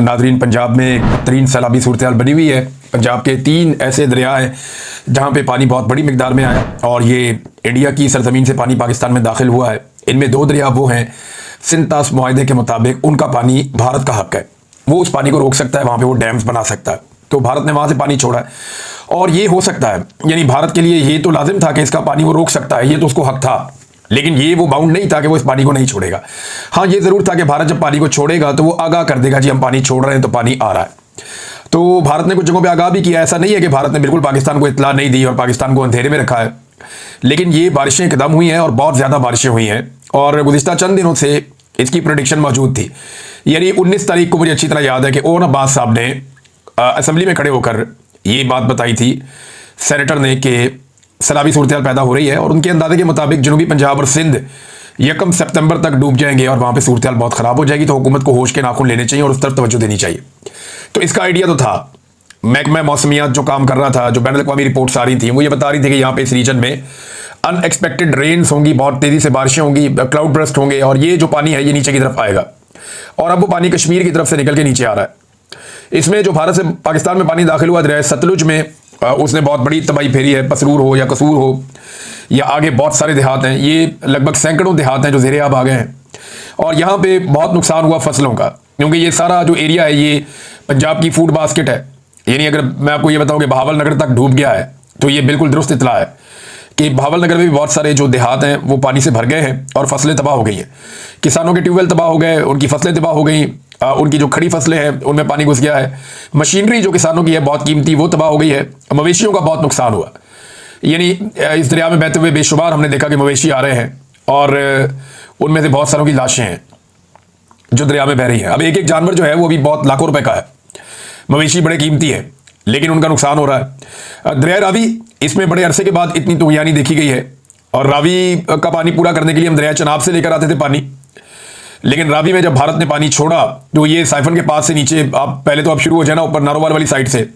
नाजरीन, पंजाब में एक बदतरीन सैलाबी सूरत हाल बनी हुई है। पंजाब के 3 ऐसे दरिया हैं जहाँ पे पानी बहुत बड़ी मिकदार में आया और ये इंडिया की सरजमीन से पानी पाकिस्तान में दाखिल हुआ है। इनमें 2 दरिया वो हैं, सिंध-तास मुआहदे के मुताबिक उनका पानी भारत का हक है, वो उस पानी को रोक सकता है, वहाँ पर वो डैम्स बना सकता है। तो भारत ने वहाँ से पानी छोड़ा है और ये हो सकता है, यानी भारत के लिए ये तो लाजिम था कि इसका पानी वो रोक सकता है, ये तो उसको हक था, लेकिन ये वो बाउंड नहीं था कि वो इस पानी को नहीं छोड़ेगा। हाँ, ये जरूर था कि भारत जब पानी को छोड़ेगा तो वो आगाह कर देगा, जी हम पानी छोड़ रहे हैं तो पानी आ रहा है। तो भारत ने कुछ जगहों पे आगाह भी किया, ऐसा नहीं है कि भारत ने बिल्कुल पाकिस्तान को इत्तला नहीं दी और पाकिस्तान को अंधेरे में रखा है, लेकिन ये बारिशें कदम हुई हैं और बहुत ज़्यादा बारिशें हुई हैं और गुज़िश्ता चंद दिनों से इसकी प्रेडिक्शन मौजूद थी। यानी 19 तारीख को मुझे अच्छी तरह याद है कि ओन अब्बास साहब ने असम्बली में खड़े होकर ये बात बताई थी, सेनेटर ने, कि सैलाबी सूरत हाल पैदा हो रही है और उनके अंदाजे के मुताबिक जनूबी पंजाब और सिंध 1 सितंबर तक डूब जाएंगे और वहाँ पे सूरत हाल बहुत ख़राब हो जाएगी। तो हुकूमत को होश के नाखून लेने चाहिए और उस तरफ तवज्जो देनी चाहिए। तो इसका आइडिया तो था। महकमा मौसमियात जो काम कर रहा था, जो बैनुल-अक़वामी रिपोर्ट्स आ रही थी, वो ये बता रही थी कि यहाँ पे इस रीजन में अनएक्सपेक्टेड रेन्स होंगी, बहुत तेज़ी से बारिशें होंगी, क्लाउड बर्स्ट होंगे और ये जो पानी है ये नीचे की तरफ आएगा और अब वो पानी कश्मीर की तरफ से निकल के नीचे आ रहा है। इसमें जो भारत से पाकिस्तान में पानी दाखिल हुआ दरिया सतलुज में, उसने बहुत बड़ी तबाही फेरी है। पसरूर हो या कसूर हो या आगे बहुत सारे देहात हैं, ये लगभग सैकड़ों देहात हैं जो ज़ेरे आब आ गए हैं और यहाँ पे बहुत नुकसान हुआ फसलों का, क्योंकि ये सारा जो एरिया है ये पंजाब की फूड बास्केट है। यानी अगर मैं आपको ये बताऊँ कि बहावल नगर तक डूब गया है तो ये बिल्कुल दुरुस्त इतला है कि बहावल नगर में भी बहुत सारे जो देहात हैं वो पानी से भर गए हैं और फसलें तबाह हो गई हैं। किसानों के ट्यूबवेल तबाह हो गए, उनकी फसलें तबाह हो गई, उनकी जो खड़ी फसलें हैं उनमें पानी घुस गया है, मशीनरी जो किसानों की है बहुत कीमती वो तबाह हो गई है, मवेशियों का बहुत नुकसान हुआ। यानी इस दरिया में बहते हुए बेशुमार हमने देखा कि मवेशी आ रहे हैं और उनमें से बहुत सारों की लाशें हैं जो दरिया में बह रही हैं। अब एक एक जानवर जो है वो भी बहुत लाखों रुपए का है, मवेशी बड़े कीमती है, लेकिन उनका नुकसान हो रहा है। दरिया रावी, इसमें बड़े अरसे के बाद इतनी तुगयानी देखी गई है और रावी का पानी पूरा करने के लिए हम दरिया चनाब से लेकर आते थे पानी, लेकिन रावी में जब भारत ने पानी छोड़ा तो ये साइफन के पास से नीचे, आप पहले तो आप शुरू हो जाए ना ऊपर नारोवाल वाली साइड से,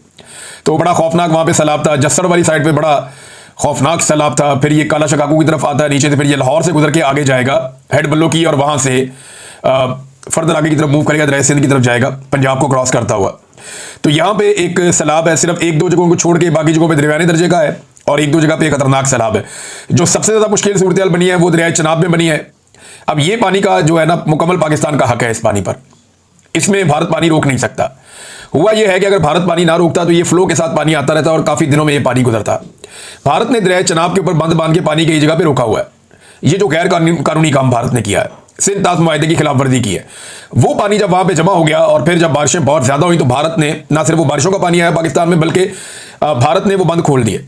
तो बड़ा खौफनाक वहाँ पे सैलाब था। जस्सर वाली साइड पे बड़ा खौफनाक सैलाब था। फिर ये काला शकाकू की तरफ आता है नीचे से, फिर ये लाहौर से गुजर के आगे जाएगा हेड बल्लो की और वहाँ से फर्दर आगे की तरफ मूव करेगा, दरिया सिंध की तरफ जाएगा पंजाब को क्रॉस करता हुआ। तो यहाँ पे एक सैलाब है, सिर्फ 1-2 जगहों को छोड़ के बाकी जगहों पर दरमियाने दर्जे का है और 1-2 जगह पे खतरनाक सैलाब है। जो सबसे ज़्यादा मुश्किल सूरत हाल बनी है वो दरिया चनाब में बनी है। अब ये पानी का जो है ना, मुकम्मल पाकिस्तान का हक है इस पानी पर, इसमें भारत पानी रोक नहीं सकता। हुआ ये है कि अगर भारत पानी ना रोकता तो ये फ्लो के साथ पानी आता रहता और काफ़ी दिनों में ये पानी गुजरता। भारत ने दरिया चनाब के ऊपर बंद बांध के पानी कई जगह पे रोका हुआ है। ये जो गैर कानूनी काम भारत ने किया है, सिंध-तास मुआहदे की खिलाफ वर्जी की है, वो पानी जब वहाँ पे जमा हो गया और फिर जब बारिशें बहुत ज़्यादा हुई तो भारत ने ना सिर्फ वो बारिशों का पानी आया पाकिस्तान में, बल्कि भारत ने वो बंद खोल दिए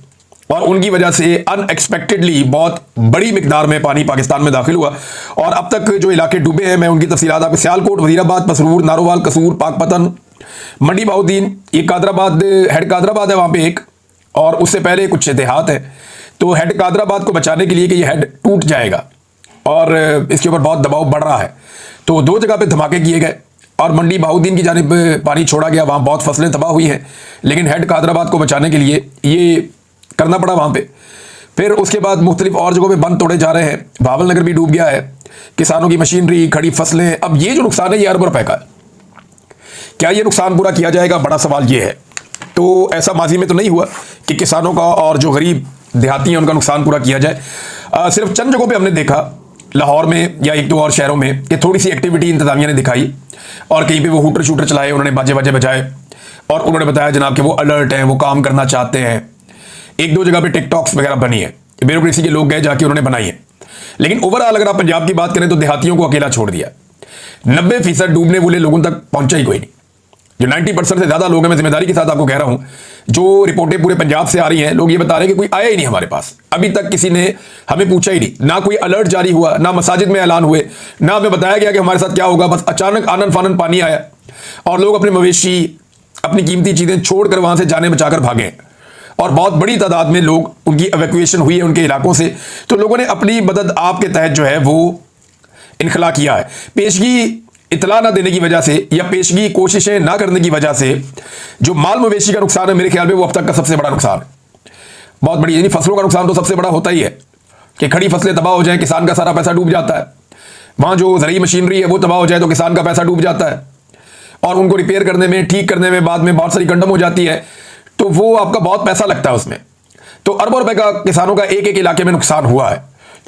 और उनकी वजह से अनएक्सपेक्टेडली बहुत बड़ी मिकदार में पानी पाकिस्तान में दाखिल हुआ और अब तक जो इलाके डूबे हैं मैं उनकी तफसीलात आपको, सियालकोट, वजीराबाद, पसरूर, नारोवाल, कसूर, पाकपतन, मंडी बहाउद्दीन, ये कादराबाद, हेड कादराबाद है वहाँ पे एक, और उससे पहले कुछ देहात है। तो हेड कादराबाद को बचाने के लिए कि ये हेड टूट जाएगा और इसके ऊपर बहुत दबाव बढ़ रहा है, तो 2 जगह पे धमाके किए गए और मंडी बहाउद्दीन की जानिब पानी छोड़ा गया, वहाँ बहुत फसलें तबाह हुई हैं, लेकिन हेड कादराबाद को बचाने के लिए ये करना पड़ा वहाँ पे। फिर उसके बाद मुख्तलिफ और जगहों पे बंद तोड़े जा रहे हैं, बहावल नगर भी डूब गया है, किसानों की मशीनरी, खड़ी फसलें। अब ये जो नुकसान है ये अरबों रुपए का है, क्या ये नुकसान पूरा किया जाएगा, बड़ा सवाल ये है। तो ऐसा माजी में तो नहीं हुआ कि किसानों का और जो गरीब देहाती हैं उनका नुकसान पूरा किया जाए। सिर्फ चंद जगहों पर हमने देखा, लाहौर में या 1-2 और शहरों में, कि थोड़ी सी एक्टिविटी इंतजामिया ने दिखाई और कहीं पे वो हूटर शूटर चलाए, उन्होंने बाजे बाजे बजाए और उन्होंने बताया जनाब कि वो अलर्ट हैं, वो काम करना चाहते हैं। 1-2 जगह पे टिकटॉक्स वगैरह बनी है, ब्यूरोक्रेसी के लोग गए जाके उन्होंने बनाई है, लेकिन ओवरऑल अगर आप पंजाब की बात करें तो देहातियों को अकेला छोड़ दिया। 90% डूबने वाले लोगों तक पहुंचा ही कोई नहीं। जो 90% से ज़्यादा लोग हैं, मैं जिम्मेदारी के साथ आपको कह रहा हूं, जो रिपोर्टें पूरे पंजाब से आ रही हैं, लोग ये बता रहे हैं कि कोई आया ही नहीं हमारे पास, अभी तक किसी ने हमें पूछा ही नहीं, ना कोई अलर्ट जारी हुआ, ना मसाजिद में ऐलान हुए, ना हमें बताया गया कि हमारे साथ क्या होगा। बस अचानक आनन फानन पानी आया और लोग अपने मवेशी, अपनी कीमती चीज़ें छोड़कर वहां से जाने बचाकर भागे और बहुत बड़ी तादाद में लोग, उनकी एवैक्यूएशन हुई है उनके इलाकों से। तो लोगों ने अपनी मदद आपके तहत जो है वो इनखला किया है। पेशगी इतला ना देने की वजह से या पेशगी कोशिशें ना करने की वजह से जो माल मवेशी का नुकसान है, मेरे ख्याल में वो अब तक का सबसे बड़ा नुकसान है, बहुत बड़ी। यानी फसलों का नुकसान तो सबसे बड़ा होता ही है कि खड़ी फसलें तबाह हो जाए, किसान का सारा पैसा डूब जाता है। वहाँ जो ज़रूरी मशीनरी है वो तबाह हो जाए तो किसान का पैसा डूब जाता है और उनको रिपेयर करने में, ठीक करने में बाद में बहुत सारी कंडम हो जाती है, तो वो आपका बहुत पैसा लगता है उसमें। तो अरबों रुपए का किसानों का एक एक इलाके में नुकसान हुआ है।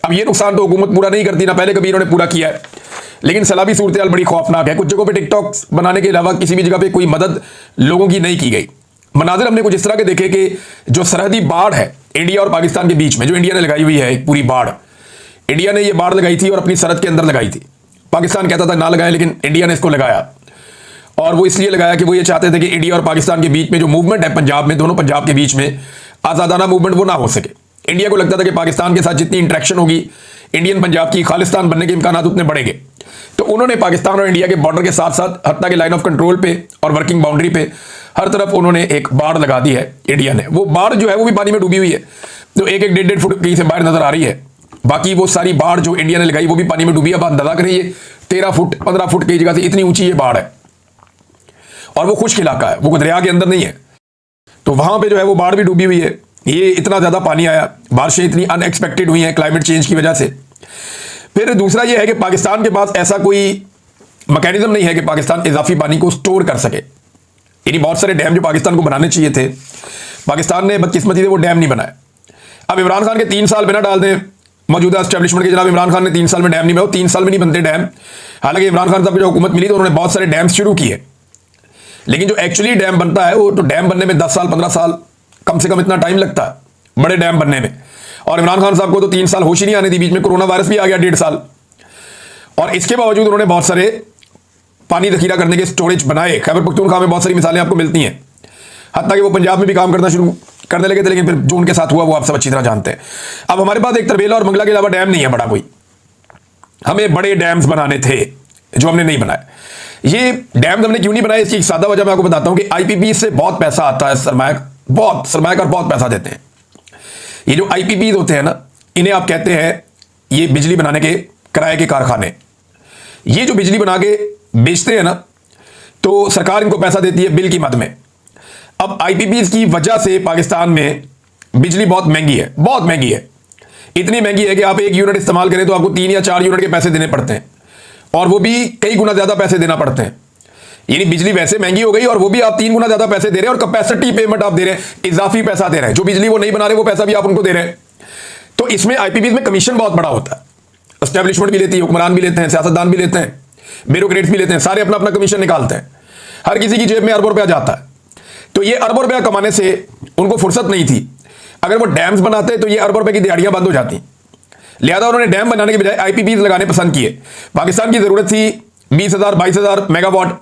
अब ये नुकसान तो हुकूमत पूरा नहीं करती, ना पहले कभी इन्होंने पूरा किया है, लेकिन सैलाबी सूरत बड़ी खौफनाक है। कुछ जगहों पे टिकटॉक बनाने के अलावा किसी भी जगह पे कोई मदद लोगों की नहीं की गई। मनाजिर हमने कुछ इस तरह के देखे कि जो सरहदी बाढ़ है इंडिया और पाकिस्तान के बीच में, जो इंडिया ने लगाई हुई है एक पूरी बाढ़, इंडिया ने ये बाढ़ लगाई थी और अपनी सरहद के अंदर लगाई थी। पाकिस्तान कहता था ना लगाए, लेकिन इंडिया ने इसको लगाया, और वो इसलिए लगाया कि वो ये चाहते थे कि इंडिया और पाकिस्तान के बीच में जो मूवमेंट है पंजाब में, दोनों पंजाब के बीच में आज़ादाना मूवमेंट वो ना हो सके। इंडिया को लगता था कि पाकिस्तान के साथ जितनी इंटरेक्शन होगी इंडियन पंजाब की खालिस्तान बनने के इम्कान उतने बढ़ेंगे। तो उन्होंने पाकिस्तान और इंडिया के बॉर्डर के साथ साथ हत्ता के लाइन ऑफ कंट्रोल पे और वर्किंग बाउंड्री पे हर तरफ उन्होंने एक बाढ़ लगा दी है इंडिया ने। वो बाढ़ जो है वो भी पानी में डूबी हुई है, तो एक एक 1.5 फुट कहीं से बाहर नजर आ रही है। बाकी वो सारी बाढ़ जो इंडिया ने लगाई वो भी पानी में डूबी है। अब अंदाजा करिए 13 फुट 15 फुट की जगह से इतनी ऊंची ये बाढ़ है, और वो खुश्क इलाका है, वो दरिया के अंदर नहीं है। तो वहां पे जो है वो बाढ़ भी डूबी हुई है। ये इतना ज्यादा पानी आया, बारिशें इतनी अनएक्सपेक्टेड हुई हैं क्लाइमेट चेंज की वजह से। फिर दूसरा ये है कि पाकिस्तान के पास ऐसा कोई मैकेनिज्म नहीं है कि पाकिस्तान इजाफी पानी को स्टोर कर सके। यानी बहुत सारे डैम जो पाकिस्तान को बनाने चाहिए थे, पाकिस्तान ने बदकिस्मती से वो डैम नहीं बनाए। अब इमरान खान के 3 साल बिना डाल दें मौजूदा एस्टेब्लिशमेंट के, जनाब इमरान खान ने 3 साल में डैम नहीं बनाए, 3 साल में नहीं बनते डैम। हालांकि इमरान खान साहब की जो हुकूमत मिली तो उन्होंने बहुत सारे डैम शुरू किए, लेकिन जो एक्चुअली डैम बनता है वो तो डैम बनने में 10 साल 15 साल कम से कम इतना टाइम लगता है बड़े डैम बनने में। और इमरान खान साहब को तो 3 साल होश ही नहीं आने दी, बीच में कोरोना वायरस भी आ गया 1.5 साल, और इसके बावजूद उन्होंने बहुत सारे पानी जखीरा करने के स्टोरेज बनाए। खैबर पख्तूनख्वा में बहुत सारी मिसालें आपको मिलती हैं, हत्ता कि वो पंजाब में भी काम करना शुरू करने लगे थे, लेकिन फिर जो उनके साथ हुआ वो आप सब अच्छी तरह जानते हैं। अब हमारे पास एक तरबेला और मंगला के अलावा डैम नहीं है बड़ा कोई, हमें बड़े डैम्स बनाने थे जो हमने नहीं बनाए। ये डैम हमने क्यों नहीं बनाए, इसकी सादा वजह मैं आपको बताता हूं कि आईपीपी से बहुत पैसा आता है, सरमायाकार बहुत पैसा देते हैं। ये जो आईपीपी होते हैं ना, इन्हें आप कहते हैं ये बिजली बनाने के किराए के कारखाने। ये जो बिजली बना के बेचते हैं ना, तो सरकार इनको पैसा देती है बिल की मद में। अब आईपीपी की वजह से पाकिस्तान में बिजली बहुत महंगी है, बहुत महंगी है। इतनी महंगी है कि आप 1 यूनिट इस्तेमाल करें तो आपको 3 या 4 यूनिट के पैसे देने पड़ते हैं, और वो भी कई गुना ज्यादा पैसे देना पड़ते हैं। यानी बिजली वैसे महंगी हो गई और वो भी आप 3 गुना ज्यादा पैसे दे रहे हैं, और कैपेसिटी पेमेंट आप दे रहे हैं, इजाफी पैसा दे रहे हैं। जो बिजली वो नहीं बना रहे वो पैसा भी आप उनको दे रहे हैं। तो इसमें आईपीपी में कमीशन बहुत बड़ा होता है। एस्टेब्लिशमेंट भी लेती है, हुक्मरान भी लेते हैं, सियासतदान भी लेते हैं, ब्यूरोक्रेट्स भी लेते हैं, सारे अपना अपना कमीशन निकालते हैं। हर किसी की जेब में अरबों रुपया जाता है। तो ये अरबों रुपया कमाने से उनको फुर्सत नहीं थी। अगर वो डैम्स बनाते तो ये अरबों रुपए की दिहाड़ियां बंद हो जाती। लिहाजा उन्होंने डैम बनाने के बजाय आईपीपी लगाने पसंद किए। पाकिस्तान की जरूरत थी 20,000 22,000 मेगावाट,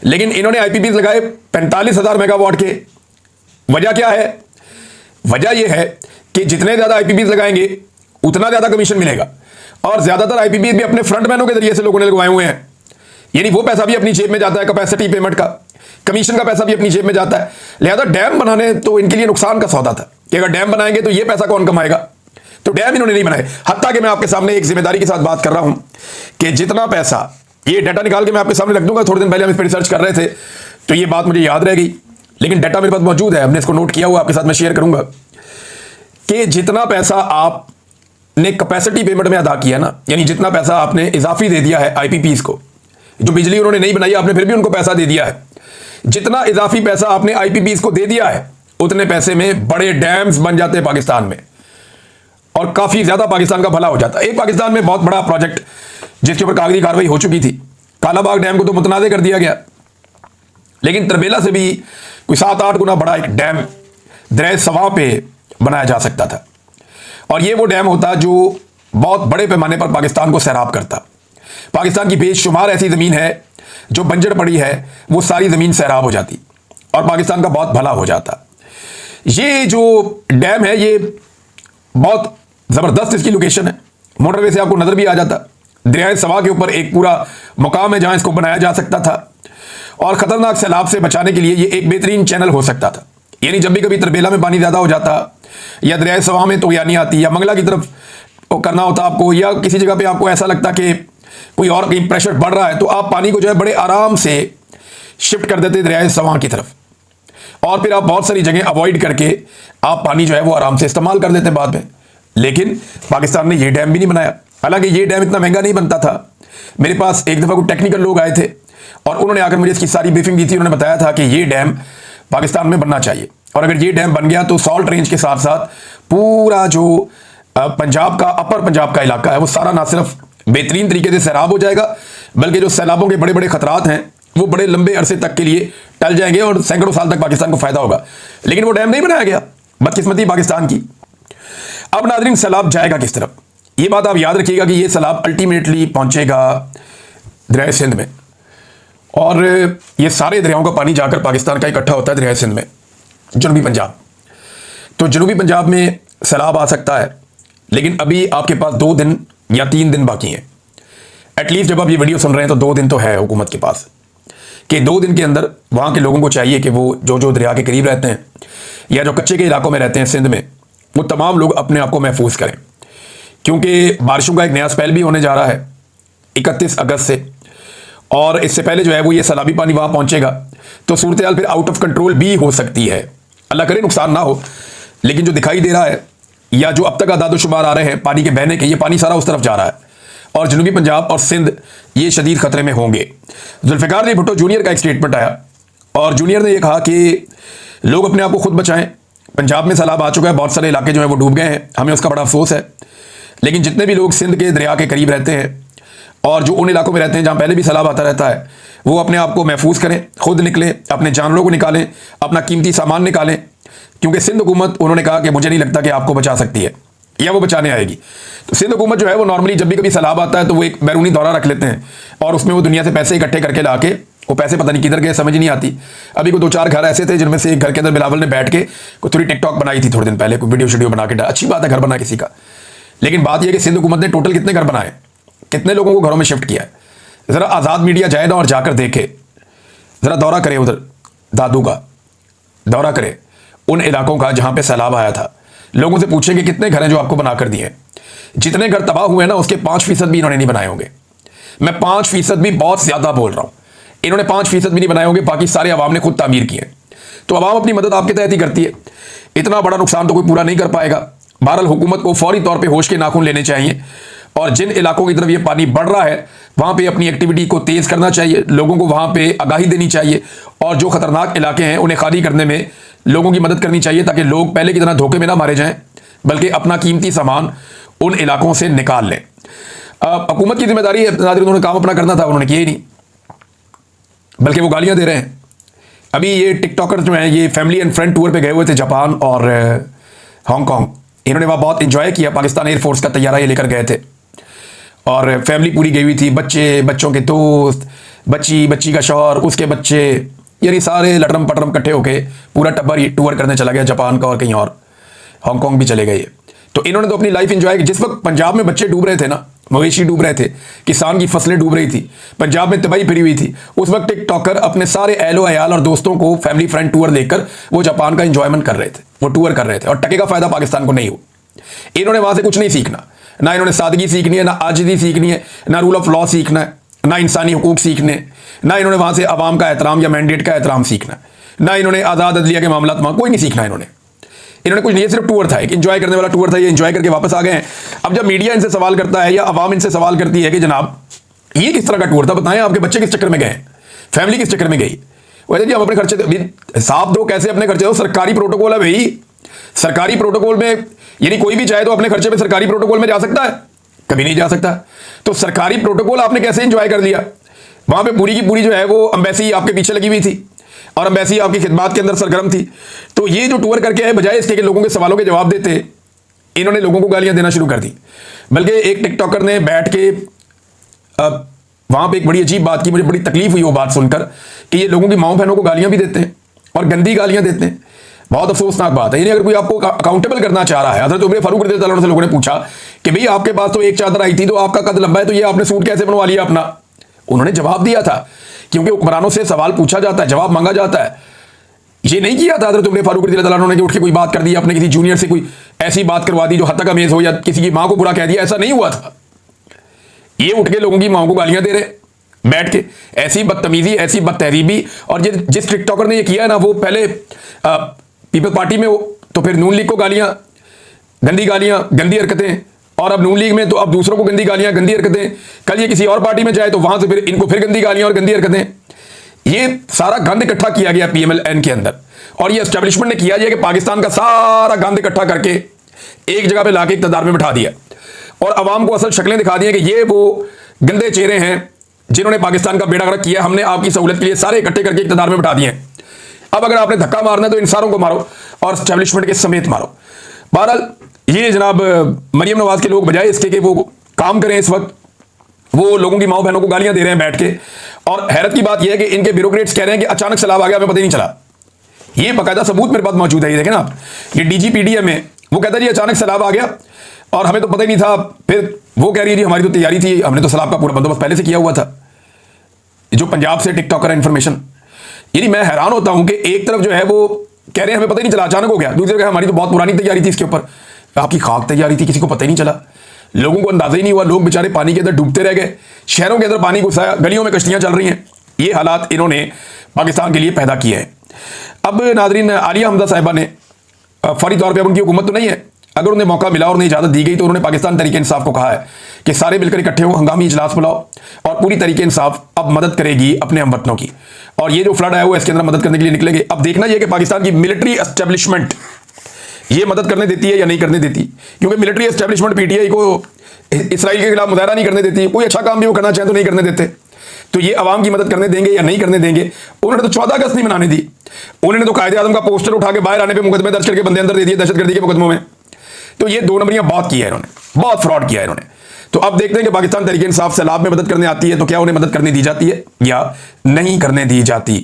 लेकिन इन्होंने आईपीपी लगाए 45,000 मेगावाट के। वजह क्या है? वजह यह है कि जितने ज्यादा आईपीपी लगाएंगे उतना ज्यादा कमीशन मिलेगा, और ज्यादातर आईपीपी भी अपने फ्रंटमैनों के जरिए से लोगों ने लगवाए हुए हैं। यानी वो पैसा भी अपनी जेब में जाता है, कैपेसिटी पेमेंट का, कमीशन का पैसा भी अपनी जेब में जाता है। लिहाजा डैम बनाने तो इनके लिए नुकसान का सौदा था कि अगर डैम बनाएंगे तो ये पैसा कौन कमाएगा। तो डैम इन्होंने नहीं बनाए। हत्ता कि मैं आपके सामने एक जिम्मेदारी के साथ बात कर रहा हूं कि जितना पैसा, ये डाटा निकाल के मैं आपके सामने रख दूंगा, थोड़े दिन पहले हम इस पर रिसर्च कर रहे थे तो ये बात मुझे याद रह गई, लेकिन डाटा मेरे पास मौजूद है, हमने इसको नोट किया हुआ, आपके साथ मैं शेयर करूंगा कि जितना पैसा आपने कैपेसिटी पेमेंट में अदा किया ना, यानी जितना पैसा आपने इजाफी दे दिया है आईपीपीज को, जो बिजली उन्होंने नहीं बनाई आपने फिर भी उनको पैसा दे दिया है, जितना इजाफी पैसा आपने आईपीपीज को दे दिया है उतने पैसे में बड़े डैम्स बन जाते हैं पाकिस्तान में, और काफी ज्यादा पाकिस्तान का भला हो जाता है। एक पाकिस्तान में बहुत बड़ा प्रोजेक्ट जिसके ऊपर कागजी कार्रवाई हो चुकी थी, कालाबाग डैम को तो मुतनाज़ कर दिया गया, लेकिन तरबेला से भी कोई 7-8 गुना बड़ा एक डैम दरिया सवा पे बनाया जा सकता था, और ये वो डैम होता जो बहुत बड़े पैमाने पर पाकिस्तान को सैराब करता। पाकिस्तान की बेशुमार ऐसी ज़मीन है जो बंजर पड़ी है, वो सारी ज़मीन सैराब हो जाती और पाकिस्तान का बहुत भला हो जाता। ये जो डैम है ये बहुत ज़बरदस्त इसकी लोकेशन है, मोटरवे से आपको नज़र भी आ जाता। दरिया सवा के ऊपर एक पूरा मुकाम है जहां इसको बनाया जा सकता था, और ख़तरनाक सैलाब से बचाने के लिए ये एक बेहतरीन चैनल हो सकता था। यानी जब भी कभी तरबेला में पानी ज़्यादा हो जाता, या दरिया सवा में तो यानी आती, या मंगला की तरफ करना होता आपको, या किसी जगह पे आपको ऐसा लगता कि कोई और कहीं प्रेशर बढ़ रहा है, तो आप पानी को जो है बड़े आराम से शिफ्ट कर देते दरिया सवा की तरफ, और फिर आप बहुत सारी जगह अवॉइड करके आप पानी जो है वो आराम से इस्तेमाल कर लेते बाद में। लेकिन पाकिस्तान ने ये डैम भी नहीं बनाया। हालांकि ये डैम इतना महंगा नहीं बनता था। मेरे पास एक दफ़ा कुछ टेक्निकल लोग आए थे, और उन्होंने आकर मुझे इसकी सारी ब्रीफिंग दी थी। उन्होंने बताया था कि ये डैम पाकिस्तान में बनना चाहिए, और अगर ये डैम बन गया तो सॉल्ट रेंज के साथ साथ पूरा जो पंजाब का, अपर पंजाब का इलाका है, वो सारा ना सिर्फ बेहतरीन तरीके से सैलाब हो जाएगा, बल्कि जो सैलाबों के बड़े बड़े खतरात हैं वो बड़े लंबे अरसे तक के लिए टल जाएंगे और सैकड़ों साल तक पाकिस्तान को फायदा होगा। लेकिन वो डैम नहीं बनाया गया, बदकिस्मती पाकिस्तान की। अब नाज़रीन, सैलाब जाएगा किस तरफ, ये बात आप याद रखिएगा कि ये सैलाब अल्टीमेटली पहुंचेगा दरिया सिंध में, और ये सारे दरियाओं का पानी जाकर पाकिस्तान का इकट्ठा होता है दरिया सिंध में, जनूबी पंजाब। तो जनूबी पंजाब में सैलाब आ सकता है, लेकिन अभी आपके पास 2 दिन या 3 दिन बाकी हैं। एटलीस्ट जब आप ये वीडियो सुन रहे हैं तो 2 दिन तो है हुकूमत के पास, कि 2 दिन के अंदर वहाँ के लोगों को चाहिए कि वो जो दरिया के करीब रहते हैं या जो कच्चे के इलाकों में रहते हैं सिंध में, वो तमाम लोग अपने आप को महफूज करें, क्योंकि बारिशों का एक नया स्पेल भी होने जा रहा है 31 अगस्त से, और इससे पहले जो है वो ये सैलाबी पानी वहाँ पहुँचेगा तो सूरत हाल फिर आउट ऑफ कंट्रोल भी हो सकती है। अल्लाह करे नुकसान ना हो, लेकिन जो दिखाई दे रहा है या जो अब तक आदाद-ओ-शुमार आ रहे हैं पानी के बहने के, ये पानी सारा उस तरफ जा रहा है, और जनूबी पंजाब और सिंध ये शदीद खतरे में होंगे। जुल्फ़िकार अली भुट्टो जूनियर का एक स्टेटमेंट आया, और जूनियर ने यह कहा कि लोग अपने आप को खुद बचाएं, पंजाब में सैलाब आ चुका है, बहुत सारे इलाके जो है वो डूब गए हैं, हमें उसका बड़ा अफसोस है। लेकिन जितने भी लोग सिंध के दरिया के करीब रहते हैं और जो उन इलाकों में रहते हैं जहाँ पहले भी सैलाब आता रहता है, वो अपने आप को महफूज करें, खुद निकलें, अपने जानवरों को निकालें, अपना कीमती सामान निकालें, क्योंकि सिंध हुकूमत, उन्होंने कहा कि मुझे नहीं लगता कि आपको बचा सकती है या वो बचाने आएगी। तो सिंध हुकूमत जो है वो नॉर्मली जब भी कभी सैलाब आता है तो वो एक बैरूनी दौरा रख लेते हैं, और उसमें वो दुनिया से पैसे इकट्ठे करके ला के, वो पैसे पता नहीं किधर गए समझ नहीं आती। अभी कोई 2-4 घर ऐसे थे जिनमें से एक घर के अंदर बिलावल ने बैठ के कोई थोड़ी टिकटॉक बनाई थी थोड़े दिन पहले, कोई वीडियो बना के, अच्छी बात है घर बना किसी का, लेकिन बात यह कि सिंध हुकूमत ने टोटल कितने घर बनाए, कितने लोगों को घरों में शिफ्ट किया है। ज़रा आज़ाद मीडिया जाए ना और जाकर देखे, ज़रा दौरा करे, उधर दादू का दौरा करे, उन इलाकों का जहाँ पे सैलाब आया था, लोगों से पूछें कि कितने घर हैं जो आपको बनाकर दिए हैं। जितने घर तबाह हुए ना उसके 5% भी इन्होंने नहीं बनाए होंगे। मैं 5% भी बहुत ज़्यादा बोल रहा हूँ, इन्होंने 5% भी नहीं बनाए होंगे, बाकी सारे अवाम ने खुद तामीर किए। तो अवाम अपनी मदद आपके तहत ही करती है, इतना बड़ा नुकसान तो कोई पूरा नहीं कर पाएगा। बहरहाल हुकूमत को फौरी तौर पर होश के नाखून लेने चाहिए, और जिन इलाकों की तरफ ये पानी बढ़ रहा है वहाँ पे अपनी एक्टिविटी को तेज़ करना चाहिए, लोगों को वहाँ पे आगाही देनी चाहिए, और जो खतरनाक इलाके हैं उन्हें खाली करने में लोगों की मदद करनी चाहिए, ताकि लोग पहले की तरह धोखे में ना मारे जाएं, बल्कि अपना कीमती सामान उन इलाकों से निकाल लें। हुकूमत की जिम्मेदारी है, उन्होंने काम अपना करना था, उन्होंने किया ही नहीं, बल्कि वो गालियाँ दे रहे हैं। अभी ये टिकटॉकर जो हैं ये फैमिली एंड फ्रेंड टूर पे गए हुए थे जापान और हांगकॉन्ग, इन्होंने वहाँ बहुत इंजॉय किया, पाकिस्तान एयरफोर्स का तैयारा ये लेकर गए थे, और फैमिली पूरी गई हुई थी, बच्चे, बच्चों के दोस्त, बच्ची का शौहर, उसके बच्चे, यानी सारे लटरम पटरम इकट्ठे होके पूरा टब्बर ही टूर करने चला गया जापान का, और कहीं और हांगकॉन्ग भी चले गए। तो इन्होंने तो अपनी लाइफ एंजॉय की। जिस वक्त पंजाब में बच्चे डूब रहे थे ना, मवेशी डूब रहे थे, किसान की फसलें डूब रही थी, पंजाब में तबाही फिरी हुई थी, उस वक्त टिकटॉकर अपने सारे अहलो अयाल और दोस्तों को फैमिली फ्रेंड टूर लेकर वो जापान का इंजॉयमेंट कर रहे थे, वो टूर कर रहे थे, और टके का फायदा पाकिस्तान को नहीं हो। इन्होंने वहां से कुछ नहीं सीखना, ना इन्होंने सादगी सीखनी है, ना आजिज़ी सीखनी है, ना रूल ऑफ लॉ सीखना है, ना इंसानी हुकूक सीखने, ना इन्होंने वहां से अवाम का एहतराम या मैंडेट का एहतराम सीखना है, ना इन्होंने आज़ाद अदलिया के मामला कोई नहीं सीखना। इन्होंने कुछ नहीं, सिर्फ टूर था, एक इंजॉय करने वाला टूर था, ये इंजॉय करके वापस आ गए हैं। अब जब मीडिया इनसे सवाल करता है या अवाम इनसे सवाल करती है कि जनाब ये किस तरह का टूर था, बताएं आपके बच्चे किस चक्कर में गए, फैमिली किस चक्कर में गई, वैसे जी हम अपने खर्चे साफ दो, कैसे अपने खर्चे दो, सरकारी प्रोटोकॉल है भाई, सरकारी प्रोटोकॉल में, यानी कोई भी चाहे तो अपने खर्चे पे सरकारी प्रोटोकॉल में जा सकता है, कभी नहीं जा सकता। तो सरकारी प्रोटोकॉल आपने कैसे एंजॉय कर लिया, वहां पे पूरी की पूरी जो है वो एम्बेसी आपके पीछे लगी हुई थी, और एम्बेसी आपकी खिदमत के अंदर सरगर्म थी। तो ये जो टूर करके आए, बजाय इसके कि लोगों के सवालों के जवाब देते, इन्होंने लोगों को गालियां देना शुरू कर दी। बल्कि एक टिकटॉकर ने बैठ के वहां पे एक बड़ी अजीब बात की, मुझे बड़ी तकलीफ हुई वो बात सुनकर, कि ये लोगों की माओ बहनों को गालियां भी देते हैं और गंदी गालियां देते हैं। बहुत अफसोसनाक बात है। यानी अगर कोई आपको अकाउंटेबल करना चाह रहा है, हज़रत उमर फारूक रज़ियल्लाहु अन्हु से लोगों ने पूछा कि भाई आपके पास तो एक चादर आई थी, तो आपका कद लंबा है, तो ये आपने सूट कैसे बनवा लिया अपना? उन्होंने जवाब दिया था, क्योंकि हुक्मरानों से सवाल पूछा जाता है, जवाब मांगा जाता है। ये नहीं किया था हज़रत उमर फारूक रज़ियल्लाहु अन्हु ने उठ के कोई बात कर दी, अपने किसी जूनियर से कोई ऐसी बात करवा दी जो हद तक अमेज हो, या किसी की माँ को बुरा कह दिया, ऐसा नहीं हुआ था। ये उठ के लोगों की माँ को गालियां दे रहे बैठ के, ऐसी बदतमीजी, ऐसी बदतहरीबी। और जिस टिकटॉकर ने ये किया है ना, वो पहले पीपल पार्टी में, तो फिर नून लीग को गालियां, गंदी गालियां, गंदी हरकतें, और अब नून लीग में तो अब दूसरों को गंदी गालियां, गंदी हरकतें। कल ये किसी और पार्टी में जाए तो वहां से फिर इनको फिर गंदी गालियां और गंदी हरकतें। ये सारा गंद इकट्ठा किया गया पीएमएल-एन के अंदर, और ये एस्टेब्लिशमेंट ने किया ये कि पाकिस्तान का सारा गंद इकट्ठा करके एक जगह पे लाके इक़्तिदार में बिठा दिया और अवाम को असल शक्लें दिखा दी कि ये वो गंदे चेहरे हैं जिन्होंने पाकिस्तान का बेड़ा गर्क किया, हमने आपकी सहूलत के लिए सारे इकट्ठे करके इक़्तिदार में बिठा दिए हैं। अब अगर आपने धक्का मारना है तो इन सारों को मारो और एस्टेब्लिशमेंट के समेत मारो। बहरहाल ये जनाब मरियम नवाज के लोग बजाय इसके कि वो काम करें, इस वक्त वो लोगों की माओ बहनों को गालियां दे रहे हैं बैठ के। और हैरत की बात यह है कि इनके ब्यूरोक्रेट्स कह रहे हैं कि अचानक सैलाब आ गया, हमें पता ही नहीं चला। ये बाकायदा सबूत मेरे पास मौजूद है, ये देखें ना आप, ये डीजीपीडीएम में वो कहता है जी अचानक सैलाब आ गया और हमें तो पता ही नहीं था। फिर वो कह रही है जी हमारी तो तैयारी थी, हमने तो सैलाब का पूरा बंदोबस्त पहले से किया हुआ था। जो पंजाब से टिकटॉकर है इन्फॉर्मेशन, यानी मैं हैरान होता हूं कि एक तरफ जो है वो कह रहे हैं हमें पता ही नहीं चला, अचानक हो गया, दूसरी तरफ हमारी तो बहुत पुरानी तैयारी थी इसके ऊपर। आपकी खाक तैयारी थी, किसी को पता ही नहीं चला, लोगों को अंदाजा ही नहीं हुआ, लोग बेचारे पानी के अंदर डूबते रह गए, शहरों के अंदर पानी घुसाया, गलियों में कश्तियां चल रही हैं। ये हालात इन्होंने पाकिस्तान के लिए पैदा किए हैं। अब नाजरीन, आलिया हमजा साहिबा ने फौरी तौर पर, अब उनकी हुकूमत तो नहीं है, अगर उन्हें मौका मिला और उन्हें इजाज़त दी गई तो उन्होंने पाकिस्तान तरीके इंसाफ को कहा है कि सारे मिलकर इकट्ठे हो, हंगामी इजलास बुलाओ और पूरी तरीके इंसाफ अब मदद करेगी अपने हमवतनों की। और ये जो फ्लड आया हुआ है इसके अंदर मदद करने के लिए निकलेंगे। अब देखना यह कि पाकिस्तान की मिलिट्री एस्टेब्लिशमेंट ये मदद करने देती है या नहीं करने देती, क्योंकि मिलिट्री एस्टेब्लिशमेंट पीटीआई को इसराइल के खिलाफ मुजाहरा नहीं करने देती। कोई अच्छा काम भी वो करना चाहे तो नहीं करने देते। तो ये अवाम की मदद करने देंगे या नहीं करने देंगे। उन्होंने तो 14 अगस्त नहीं मनाने दी, उन्होंने तो कायदे आजम का पोस्टर उठा के बाहर आने पे मुकदमे दर्ज करके बंदे अंदर दे दिए दहशतगर्दी के मुकदमों में। तो ये दो नंबरियां बहुत किया है इन्होंने, बहुत फ्रॉड किया है इन्होंने। तो अब देखते हैं कि पाकिस्तान तरीके इंसाफ सैलाब में मदद करने आती है तो क्या उन्हें मदद करने दी जाती है या नहीं करने दी जाती।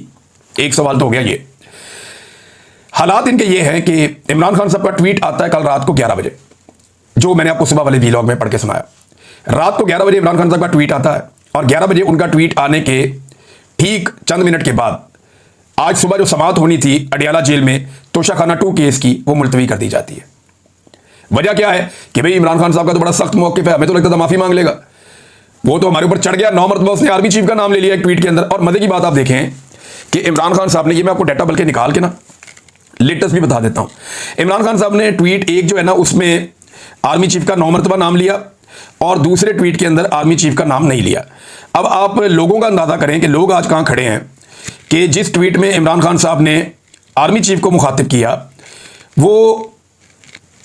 एक सवाल तो हो गया ये। हालात इनके ये हैं कि इमरान खान साहब का ट्वीट आता है कल रात को 11 बजे, जो मैंने आपको सुबह वाले वीलॉग में पढ़ के सुनाया। रात को 11 बजे इमरान खान साहब का ट्वीट आता है और 11 बजे उनका ट्वीट आने के ठीक चंद मिनट के बाद आज सुबह जो समाअत होनी थी अडियाला जेल में तोशाखाना 2 केस की, वो मुलतवी कर दी जाती है। वजह क्या है कि भाई इमरान खान साहब का तो बड़ा सख्त मौक़िफ़ है, हमें तो लगता था माफी मांग लेगा, वो तो हमारे ऊपर चढ़ गया। 9 मरतबा उसने आर्मी चीफ का नाम ले लिया एक ट्वीट के अंदर। और मजे की बात आप देखें कि इमरान खान साहब ने, ये मैं आपको डाटा बल्कि निकाल के ना लेटेस्ट भी बता देता हूं, इमरान खान साहब ने ट्वीट एक जो है ना उसमें आर्मी चीफ का 9 मरतबा नाम लिया और दूसरे ट्वीट के अंदर आर्मी चीफ का नाम नहीं लिया। अब आप लोगों का अंदाजा करें कि लोग आज कहां खड़े हैं कि जिस ट्वीट में इमरान खान साहब ने आर्मी चीफ को मुखातिब किया वो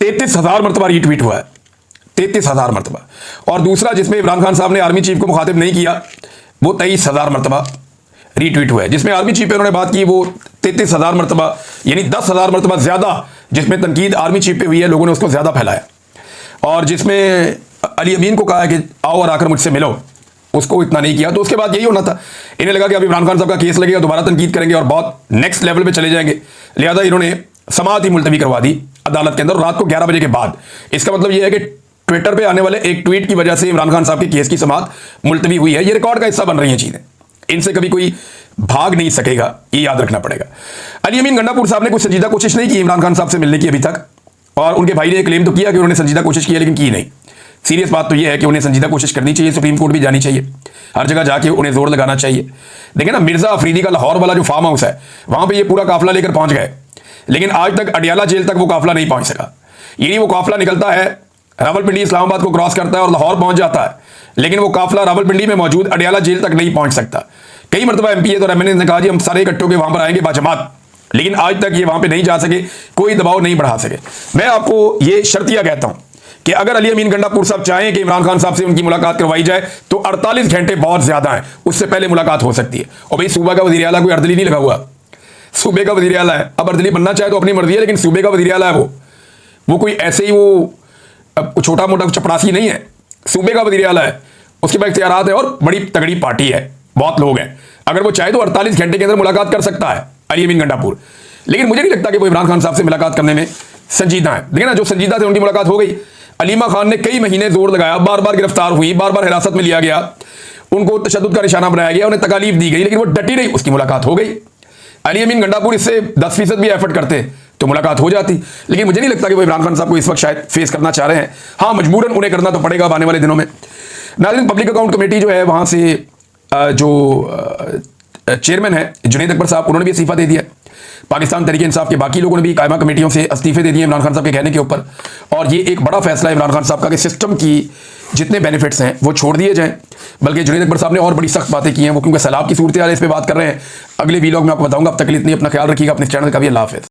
33,000 मरतबा रीट्वीट हुआ है, 33,000 मरतबा। और दूसरा जिसमें इमरान खान साहब ने आर्मी चीफ को मुखातिब नहीं किया वो 23,000 मरतबा रीट्वीट हुआ है। जिसमें आर्मी चीफ पे उन्होंने बात की वो 33,000 मरतबा, यानी 10,000 मरतबा ज्यादा जिसमें तनकीद आर्मी चीफ पे हुई है, लोगों ने उसको ज्यादा फैलाया। और जिसमें अली अमीन को कहा है कि आओ और आकर मुझसे मिलो, उसको इतना नहीं किया। तो उसके बाद यही होना था, इन्हें लगा कि अब इमरान खान साहब का केस लगेगा, दोबारा तनकीद करेंगे और बहुत नेक्स्ट लेवल पे चले जाएंगे, लिहाजा इन्होंने समाअत ही मुलतवी करवा दी अदालत के अंदर रात को 11 बजे के बाद। इसका मतलब यह है कि ट्विटर पे आने वाले एक ट्वीट की वजह से इमरान खान साहब के केस की समाअत मुलतवी हुई है। ये रिकॉर्ड का हिस्सा बन रही हैं चीजें, इनसे कभी कोई भाग नहीं सकेगा, ये याद रखना पड़ेगा। अली अमीन गंडापुर साहब ने कुछ संजीदा कोशिश नहीं की इमरान खान साहब से मिलने की अभी तक, और उनके भाई ने क्लेम तो किया कि उन्होंने संजीदा कोशिश की है, लेकिन की नहीं। सीरियस बात तो यह है कि उन्हें संजीदा कोशिश करनी चाहिए, सुप्रीम कोर्ट भी जानी चाहिए, हर जगह जाके उन्हें जोर लगाना चाहिए। देखिए ना, मिर्जा अफरीदी का लाहौर वाला जो फार्म हाउस है वहां पे ये पूरा काफिला लेकर पहुंच गए, लेकिन आज तक अडियाला जेल तक वो काफिला नहीं पहुंच सका। यानी वो काफिला निकलता है रावलपिंडी इस्लामाबाद को क्रॉस करता है और लाहौर पहुंच जाता है, लेकिन वो काफिला रावलपिंडी में मौजूद अडियाला जेल तक नहीं पहुंच सकता। कई मरतबा एमपीए और एमएनए ने कहा जी हम सारे इकट्ठे होकर वहां पर आएंगे बाजमात, लेकिन आज तक ये वहां पे नहीं जा सके, कोई दबाव नहीं बढ़ा सके। मैं आपको ये शर्तिया कहता हूं कि अगर अली अमीन गंडापुर साहब चाहें कि इमरान खान साहब से उनकी मुलाकात करवाई जाए तो 48 घंटे बहुत ज्यादा है, उससे पहले मुलाकात हो सकती है। और भाई सूबा का वज़ीर आला कोई अर्दली नहीं लगा हुआ, सूबे का वज़ीर आला है। अब अर्दली बनना चाहे तो अपनी मर्जी है, लेकिन सूबे का वज़ीर आला है वो कोई ऐसे ही वो छोटा मोटा चपरासी नहीं है, सूबे का वज़ीर आला है, उसके पास इख्तियारात है और बड़ी तगड़ी पार्टी है, बहुत लोग हैं। अगर वो चाहे तो 48 घंटे के अंदर मुलाकात कर सकता है अली अमीन गंडापुर, लेकिन मुझे नहीं लगता कि वो इमरान खान साहब से मुलाकात करने में संजीदा है। देखिए ना, जो संजीदा थे उनकी मुलाकात हो गई। अलीमा खान ने कई महीने जोर लगाया, बार बार गिरफ्तार हुई, बार बार हिरासत में लिया गया, उनको तशद्दुद का निशाना बनाया गया, उन्हें तकालीफ दी गई, लेकिन वो डटी रही, उसकी मुलाकात हो गई। अली अमीन गंडापुर इससे 10% भी एफर्ट करते तो मुलाकात हो जाती, लेकिन मुझे नहीं लगता कि वो इमरान खान साहब को इस वक्त शायद फेस करना चाह रहे हैं। हाँ, मजबूरन उन्हें करना तो पड़ेगा आने वाले दिनों में। नाज़रीन, पब्लिक अकाउंट कमेटी जो है वहाँ से जो चेयरमैन है जुनैद अकबर साहब, उन्होंने भी इस्तीफा दे दिया। पाकिस्तान तहरीक इंसाफ के बाकी लोगों ने भी कायमा कमेटियों से इस्तीफे दे दिए इमरान खान साहब के कहने के ऊपर। और ये एक बड़ा फैसला है इमरान खान साहब का कि सिस्टम की जितने बेनिफिट्स हैं वो छोड़ दिए जाएं। बल्कि जुनैद अकबर साहब ने और बड़ी सख्त बातें की हैं, वो क्योंकि सैलाब की सूरत हाल है, इस पर बात कर रहे हैं। अगले वीलॉग में आपको बताऊंगा। अब तक के लिए इतनी अपना ख्याल रखिएगा, अपने चैनल का भी। अल्लाह हाफ़िज़।